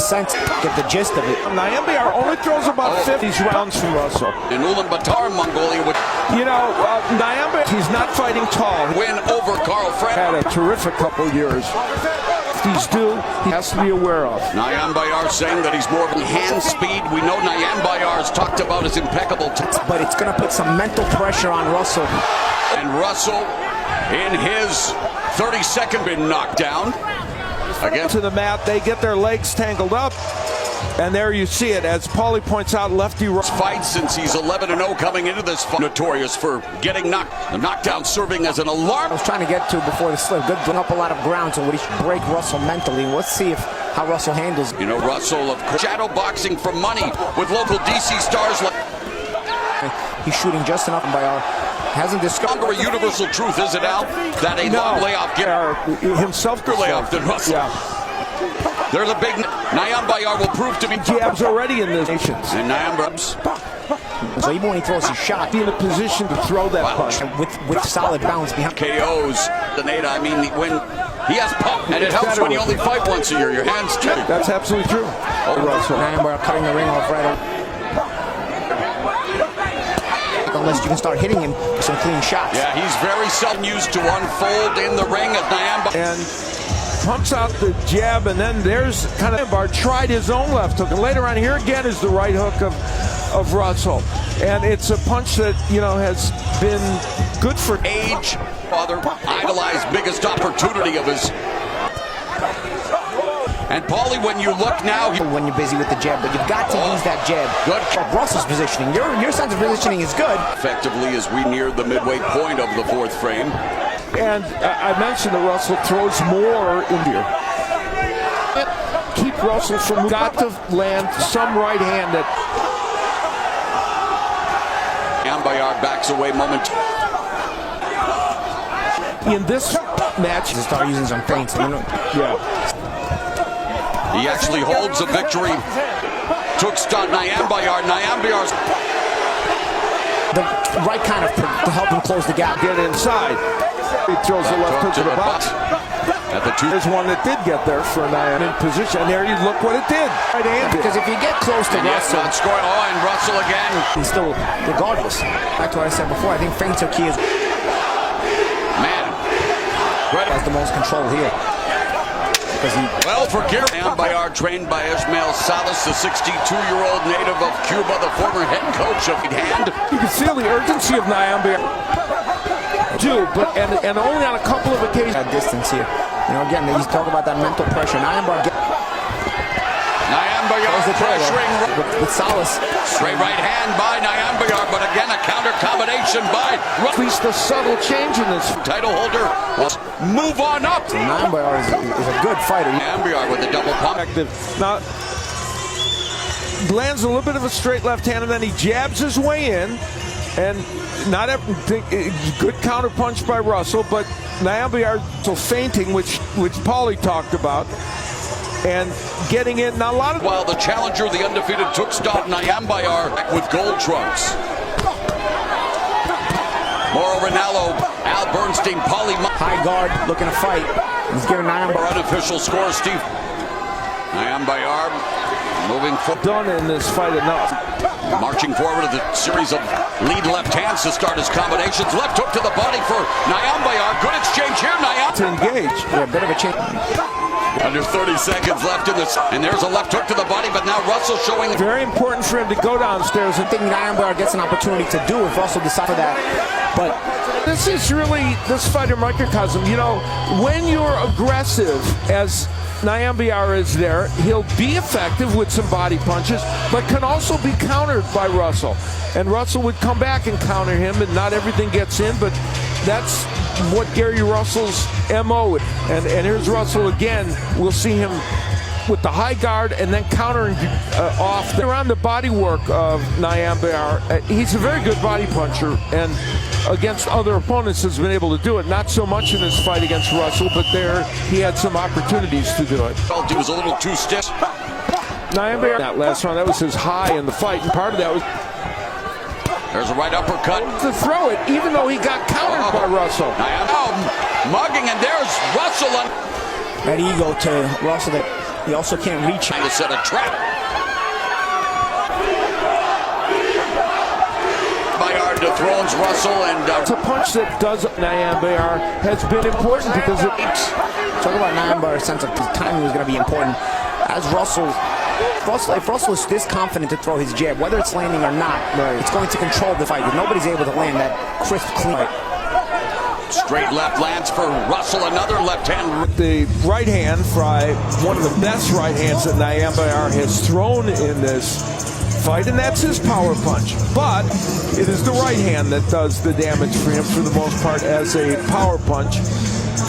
sense. Get the gist of it. Nyambayar only throws about 50 rounds from Russell. In Ulaanbaatar, Mongolia would... You know, Nyambayar, he's not fighting tall. Win over Carl Frank. Had a terrific couple years. These do, he has to be aware of. Nyambayar saying that he's more of hand speed. We know Nyambayar's talked about his impeccable but it's going to put some mental pressure on Russell. And Russell, in his 32nd, been knocked down. Again to the mat, they get their legs tangled up. And there you see it, as Paulie points out, lefty fight since he's 11-0 coming into this fight. Notorious for getting the knockdown serving as an alarm. I was trying to get to before the slip. Good, bring up a lot of ground, so he should break Russell mentally. Let's see how Russell handles. You know, Russell, of course, shadow boxing for money with local DC stars. He's shooting just enough by hasn't discovered a universal truth, is it, Al? That a long layoff himself layoff than Russell. Yeah. There's a big Nyambayar will prove to be jabs already in this nations. And Nyambayar's. So even when he throws his shot, be in a position to throw that punch with solid bounce behind. KOs. I mean, when he has pop, and it helps when you only fight once a year. Your hands too. That's absolutely true. Russell. Nyambayar cutting the ring off right away. Unless you can start hitting him with some clean shots. Yeah, he's very seldom used to unfold in the ring as Nyambayar. And pumps out the jab, and then there's kind of Nyambayar tried his own left hook, and later on here again is the right hook of Russell, and it's a punch that, you know, has been good for age. Father idolized biggest opportunity of his. And Paulie, when you look now, when you're busy with the jab, but you've got to use that jab. Good. Russell's positioning, your sense of positioning is good. Effectively, as we near the midway point of the fourth frame. And I mentioned that Russell throws more in here. Keep Russell from got to land some right hand that. Nyambayar backs away momentarily. In this match, to start using some feints, you know. Yeah. He actually holds a victory. Took stun Nyambayar's. The right kind of to help him close the gap. Get inside. He throws the left hook to the box. At the two. There's one that did get there for Nyambayar in position. And there you look what it did. Right handed. Because if you get close to Russell, not scoring. Oh, and Russell again. He's still, regardless. Back to what I said before. I think feints are key. Man, has the most control here. Well, for Garry, Nyambayar trained by Ismael Salas, the 62-year-old native of Cuba, the former head coach of hand. You can feel the urgency of Nyambayar. But only on a couple of occasions. That distance here. You know, again, he's talking about that mental pressure. Nyambayar pressuring with Salas. Straight right hand by Nyambayar, but again a counter combination by at least a subtle change in this. Title holder will move on up. Nyambayar is a good fighter. Nyambayar with the double pump. Now lands a little bit of a straight left hand, and then he jabs his way in, and not everything. Good counter punch by Russell, but Nyambayar so fainting, which Paulie talked about. And getting in, now a lot of... While the challenger, the undefeated, took stop Nyambayar with gold trunks. Mauro Ranallo, Al Bernstein, Paulie... High guard, looking to fight. He's giving Nyambayar... Unofficial score, Steve. Nyambayar moving forward. Done in this fight enough. Marching forward with a series of lead left hands to start his combinations. Left hook to the body for Nyambayar. Good exchange here, Nyambayar. To engage. Yeah, a bit of a change. Under 30 seconds left in this, and there's a left hook to the body, but now Russell showing... Very important for him to go downstairs. I think Nyambayar gets an opportunity to do if Russell decides for that. But this is really this fighter microcosm. You know, when you're aggressive, as Nyambayar is there, he'll be effective with some body punches, but can also be countered by Russell. And Russell would come back and counter him, and not everything gets in, but that's what Garry Russell's MO. And here's Russell again. We'll see him with the high guard and then countering off around the body work of Nyambayar. He's a very good body puncher, and against other opponents has been able to do it. Not so much in his fight against Russell, but there he had some opportunities to do it. Felt he was a little too stiff. Nyambayar, that last round, that was his high in the fight, and part of that was... There's a right uppercut. To throw it, even though he got countered by Russell. Mugging, and there's Russell. That ego to Russell that He also can't reach. Trying to set a trap. Bayard dethrones Russell and It's a punch that does Bayard has been important because it. Talk about Bayard's sense of timing was going to be important. As if Russell is this confident to throw his jab, whether it's landing or not, it's going to control the fight. If nobody's able to land that crisp, clean. Straight left lands for Russell, another left hand. The right hand, Fry, one of the best right hands that Bayard has thrown in this fight, and that's his power punch. But it is the right hand that does the damage for him for the most part as a power punch.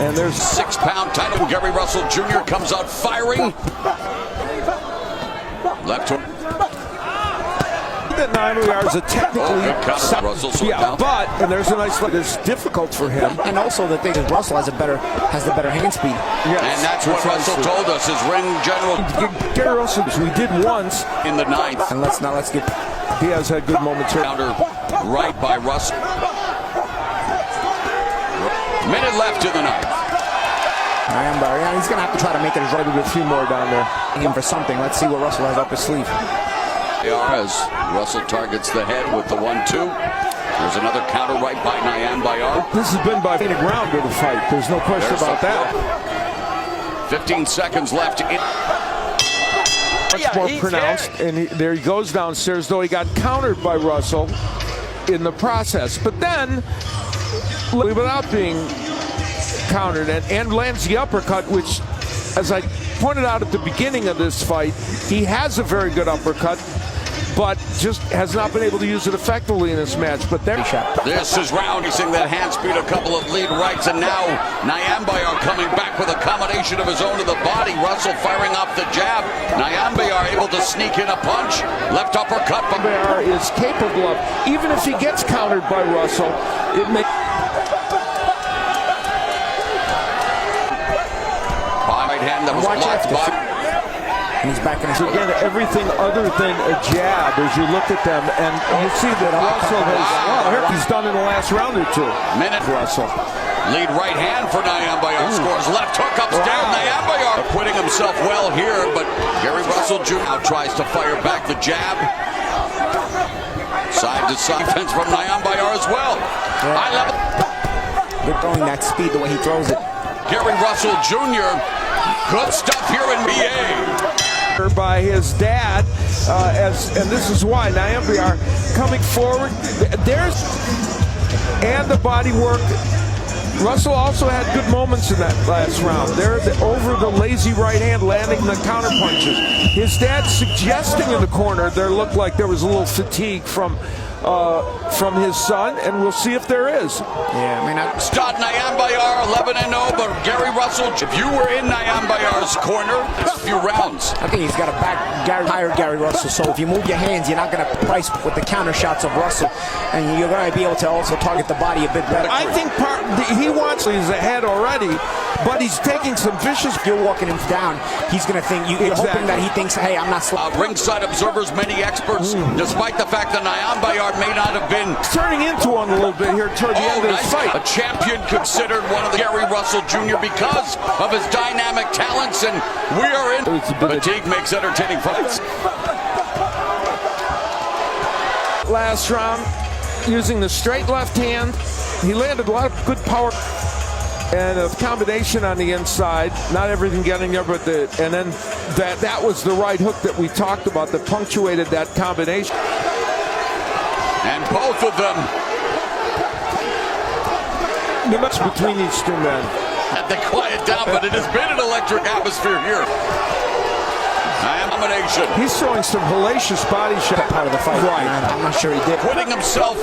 And there's 6-pound title. Garry Russell Jr. comes out firing. Left hook. That Bayard is a technically but and there's a nice look. It's difficult for him. And also the thing is Russell has the better hand speed. Yes. And that's what Russell told us. His ring general Garry Russell, we did once in the 9th. And let's get. He has had good moments here. Counter right by Russell. Minute left in the 9th. Bayard, he's going to have to try to make it as right with a few more down there. him for something. Let's see what Russell has up his sleeve. As Russell targets the head with the 1-2. There's another counter right by Bayard. This has been by the ground of the fight. There's no question about that. 15 seconds left. Much more pronounced, and there he goes downstairs, though he got countered by Russell in the process. But then, without being countered, and lands the uppercut, which, as I pointed out at the beginning of this fight, he has a very good uppercut, but just has not been able to use it effectively in this match. But there, this is round. He's seeing that hand speed, a couple of lead rights, and now Bayard coming back with a combination of his own to the body. Russell firing off the jab. Bayard able to sneak in a punch. Left uppercut. Bayard is capable of, even if he gets countered by Russell, it may. Right hand that was blocked by. He's back in his again, everything other than a jab as you look at them, and you see that Russell has, he's done in the last round or two. Minute. Russell. Lead right hand for Bayard. Scores left hook upstairs. Bayard acquitting himself well here, but Garry Russell Jr. now tries to fire back the jab. Side to side defense from Bayard as well. High level. Good throwing that speed the way he throws it. Garry Russell Jr. Good stuff here in BA. By his dad, and this is why Bayard coming forward. And the body work. Russell also had good moments in that last round. There, over the lazy right hand, landing the counter punches. His dad suggesting in the corner there looked like there was a little fatigue from his son, and we'll see if there is. Yeah, I mean, start Bayard 11-0, but Garry Russell, if you were in Bayard's corner, it's a few rounds. I think he's got to hire Garry Russell. So if you move your hands, you're not going to price with the counter shots of Russell, and you're going to be able to also target the body a bit better. I think he wants. He's ahead already, but he's taking some vicious. If you're walking him down, he's going to think you're hoping that he thinks, hey, I'm not slow. Ringside observers, many experts, despite the fact that Bayard may not have been turning into one a little bit here toward the end of this fight. A champion considered one of the Garry Russell Jr. because of his dynamic talents, and we are in. Fatigue makes entertaining fights. Last round, using the straight left hand, he landed a lot of good power and a combination on the inside. Not everything getting there, but and then that was the right hook that we talked about that punctuated that combination. And both of them. The match between these two men. Had to quiet down, but it has been an electric atmosphere here. Domination. He's throwing some hellacious body shot part of the fight. Right. I'm not sure he did. Putting himself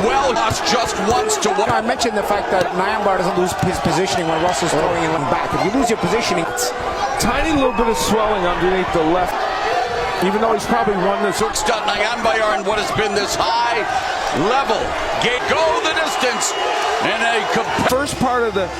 well, lost just once to one. I mentioned the fact that Bayard doesn't lose his positioning when Russell's throwing him back. If you lose your positioning, it's tiny little bit of swelling underneath the left. Even though he's probably won this. Stunt Bayard in what has been this high level. Go the distance. And a first part of the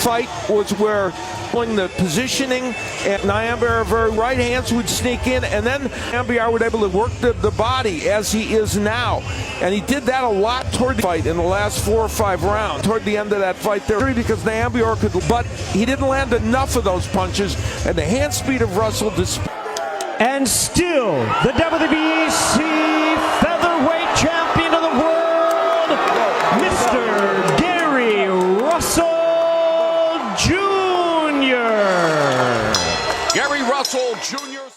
fight was where the positioning and Nyambayar very right hands would sneak in, and then Nyambayar would able to work the body as he is now. And he did that a lot toward the fight in the last 4 or 5 rounds. Toward the end of that fight there, because Nyambayar could, but he didn't land enough of those punches, and the hand speed of Russell. And still, the WBC featherweight champion of the world, Mr. Garry Russel Jr. Garry Russell Jr.